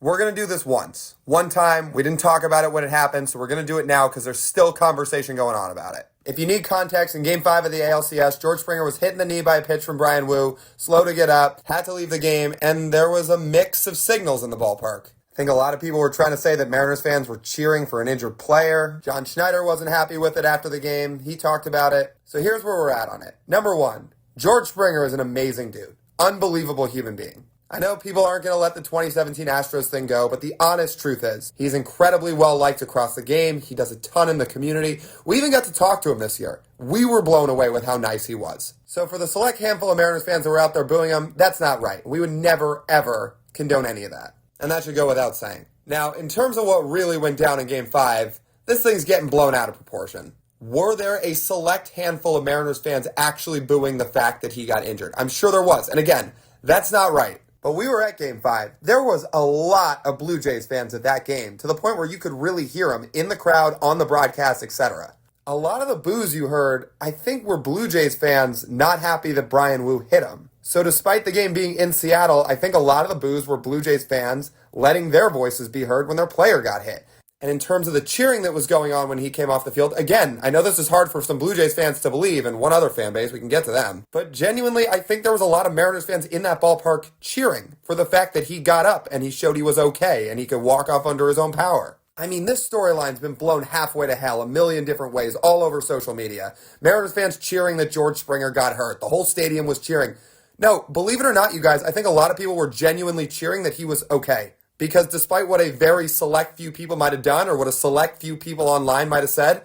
We're going to do this once. One time. We didn't talk about it when it happened, so we're going to do it now because there's still conversation going on about it. If you need context, in Game 5 of the ALCS, George Springer was hit in the knee by a pitch from Bryan Woo, slow to get up, had to leave the game, and there was a mix of signals in the ballpark. I think a lot of people were trying to say that Mariners fans were cheering for an injured player. John Schneider wasn't happy with it after the game. He talked about it. So here's where we're at on it. Number one, George Springer is an amazing dude. Unbelievable human being. I know people aren't going to let the 2017 Astros thing go, but the honest truth is he's incredibly well liked across the game. He does a ton in the community. We even got to talk to him this year. We were blown away with how nice he was. So for the select handful of Mariners fans that were out there booing him, that's not right. We would never, ever condone any of that. And that should go without saying. Now, in terms of what really went down in Game 5, this thing's getting blown out of proportion. Were there a select handful of Mariners fans actually booing the fact that he got injured? I'm sure there was. And again, that's not right. But we were at Game 5. There was a lot of Blue Jays fans at that game, to the point where you could really hear them in the crowd, on the broadcast, etc. A lot of the boos you heard, I think, were Blue Jays fans not happy that Bryan Woo hit him. So despite the game being in Seattle, I think a lot of the boos were Blue Jays fans letting their voices be heard when their player got hit. And in terms of the cheering that was going on when he came off the field, again, I know this is hard for some Blue Jays fans to believe, and one other fan base, we can get to them. But genuinely, I think there was a lot of Mariners fans in that ballpark cheering for the fact that he got up and he showed he was okay and he could walk off under his own power. I mean, this storyline's been blown halfway to hell a million different ways all over social media. Mariners fans cheering that George Springer got hurt. The whole stadium was cheering. No, believe it or not, you guys, I think a lot of people were genuinely cheering that he was okay. Because despite what a very select few people might have done, or what a select few people online might have said, I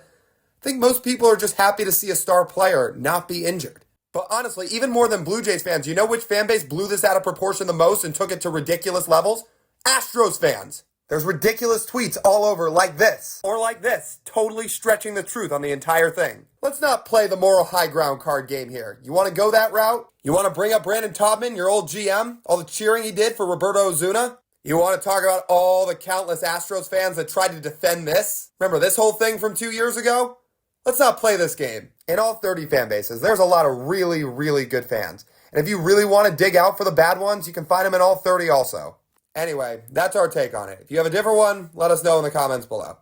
think most people are just happy to see a star player not be injured. But honestly, even more than Blue Jays fans, you know which fan base blew this out of proportion the most and took it to ridiculous levels? Astros fans. There's ridiculous tweets all over like this, or like this, totally stretching the truth on the entire thing. Let's not play the moral high ground card game here. You want to go that route? You want to bring up Brandon Taubman, your old GM? All the cheering he did for Roberto Ozuna? You want to talk about all the countless Astros fans that tried to defend this? Remember this whole thing from 2 years ago? Let's not play this game. In all 30 fan bases, there's a lot of really, really good fans. And if you really want to dig out for the bad ones, you can find them in all 30 also. Anyway, that's our take on it. If you have a different one, let us know in the comments below.